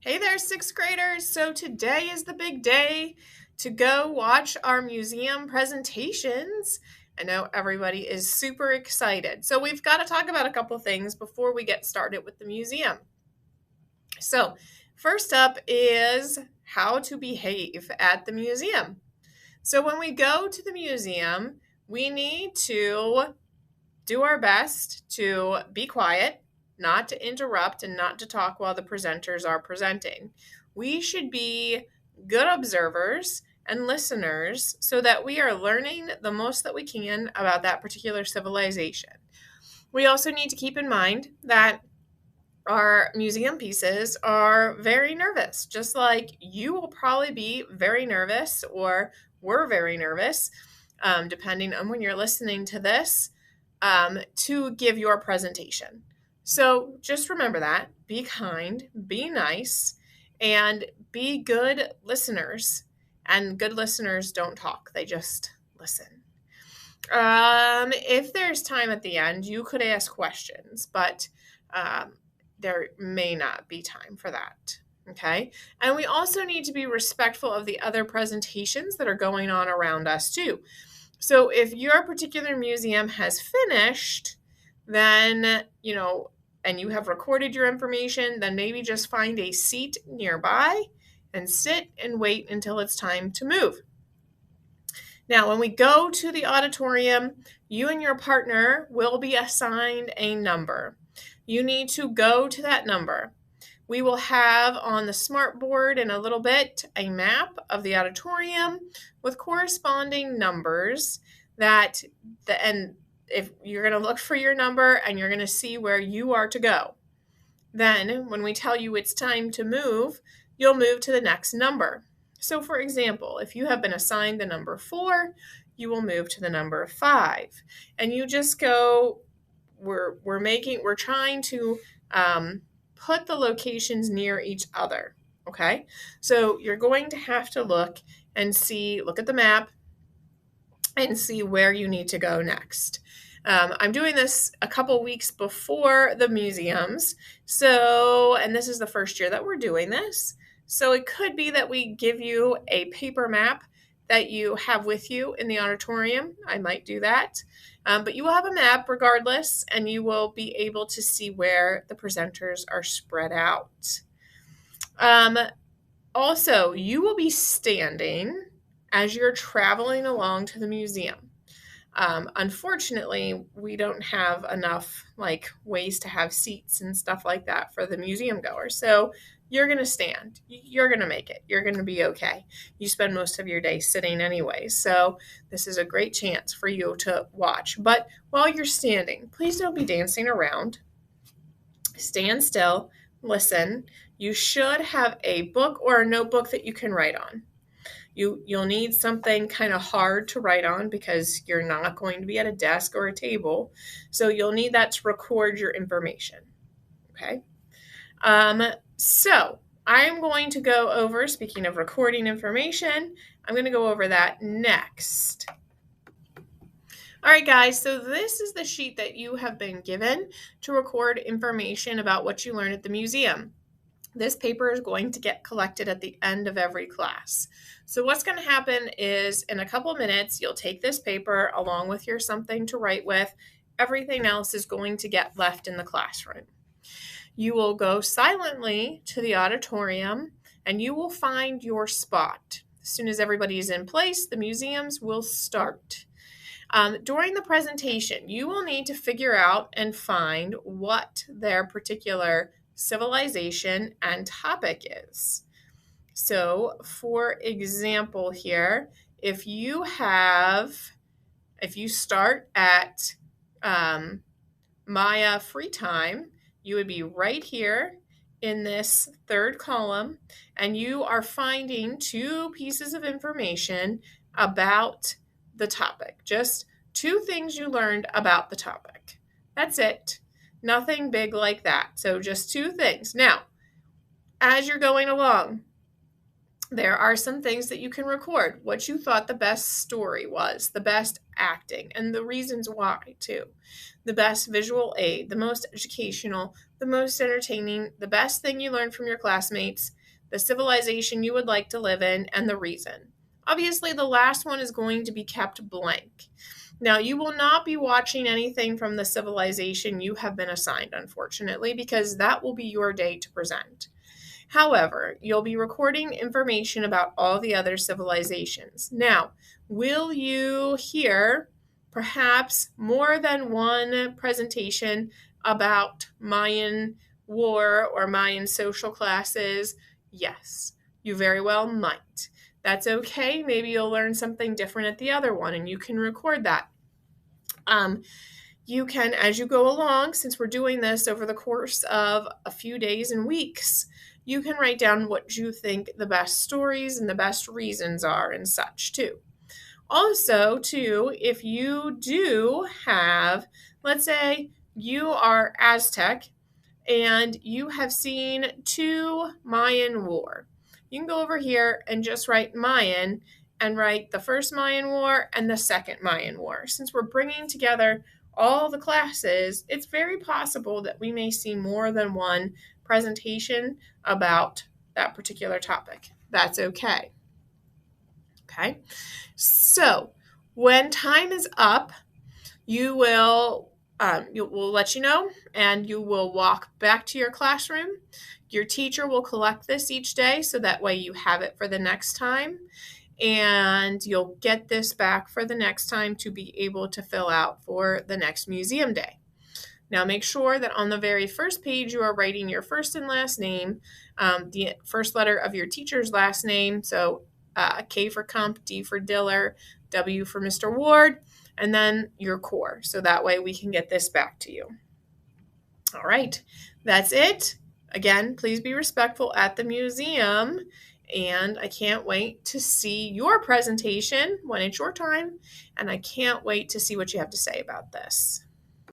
Hey there, sixth graders. So today is the big day to go watch our museum presentations. I know everybody is super excited. So we've got to talk about a couple things before we get started with the museum. So first up is how to behave at the museum. So when we go to the museum, we need to do our best to be quiet, not to interrupt, and not to talk while the presenters are presenting. We should be good observers and listeners so that we are learning the most that we can about that particular civilization. We also need to keep in mind that our museum pieces are very nervous, just like you will probably be very nervous or were very nervous, depending on when you're listening to this, to give your presentation. So just remember that. Be kind, be nice, and be good listeners. And good listeners don't talk, they just listen. If there's time at the end, you could ask questions, but there may not be time for that. Okay. And we also need to be respectful of the other presentations that are going on around us, too. So if your particular museum has finished, then, and you have recorded your information, then maybe just find a seat nearby and sit and wait until it's time to move. Now, when we go to the auditorium, you and your partner will be assigned a number. You need to go to that number. We will have on the smart board in a little bit a map of the auditorium with corresponding numbers and if you're going to look for your number and you're going to see where you are to go. Then when we tell you it's time to move, you'll move to the next number. So for example, if you have been assigned the number 4, you will move to the number 5. And you just go, we're trying to put the locations near each other. Okay. So you're going to have to look at the map and see where you need to go next. I'm doing this a couple weeks before the museums. And this is the first year that we're doing this. So it could be that we give you a paper map that you have with you in the auditorium. I might do that. But you will have a map regardless, and you will be able to see where the presenters are spread out. Also, you will be standing as you're traveling along to the museum. Unfortunately, we don't have enough ways to have seats and stuff like that for the museum goers. So you're going to stand. You're going to make it. You're going to be okay. You spend most of your day sitting anyway. So this is a great chance for you to watch. But while you're standing, please don't be dancing around. Stand still. Listen. You should have a book or a notebook that you can write on. You'll need something kind of hard to write on because you're not going to be at a desk or a table. So you'll need that to record your information. Okay. So I'm going to go over, speaking of recording information, I'm going to go over that next. All right, guys, so this is the sheet that you have been given to record information about what you learned at the museum. This paper is going to get collected at the end of every class. So what's going to happen is in a couple minutes, you'll take this paper along with your something to write with. Everything else is going to get left in the classroom. You will go silently to the auditorium and you will find your spot. As soon as everybody is in place, the museums will start. During the presentation, you will need to figure out and find what their particular civilization and topic is. So, for example, here, if you start at Maya free time, you would be right here in this third column, and you are finding 2 pieces of information about the topic. Just 2 things you learned about the topic. That's it. Nothing big like that. So just 2 things. Now, as you're going along, there are some things that you can record. What you thought the best story was, the best acting, and the reasons why, too. The best visual aid, the most educational, the the most entertaining, the best thing you learned from your classmates, the civilization you would like to live in, and the reason. Obviously, the last one is going to be kept blank. Now, you will not be watching anything from the civilization you have been assigned, unfortunately, because that will be your day to present. However, you'll be recording information about all the other civilizations. Now, will you hear perhaps more than one presentation about Mayan war or Mayan social classes? Yes, you very well might. That's okay. Maybe you'll learn something different at the other one, and you can record that. You can, as you go along, since we're doing this over the course of a few days and weeks, you can write down what you think the best stories and the best reasons are and such too. Also, too, if you do have, let's say you are Aztec and you have seen 2 Mayan war, you can go over here and just write Mayan and write the first Mayan war and the second Mayan war. Since we're bringing together all the classes, it's very possible that we may see more than one presentation about that particular topic. That's okay. Okay, so when time is up, you will we'll let you know, and you will walk back to your classroom. Your teacher will collect this each day, so that way you have it for the next time, and you'll get this back for the next time to be able to fill out for the next museum day. Now make sure that on the very first page you are writing your first and last name, the first letter of your teacher's last name, so K for Kump, D for Diller, W for Mr. Ward, and then your core. So that way we can get this back to you. All right, that's it. Again, please be respectful at the museum, and I can't wait to see your presentation when it's your time, and I can't wait to see what you have to say about this.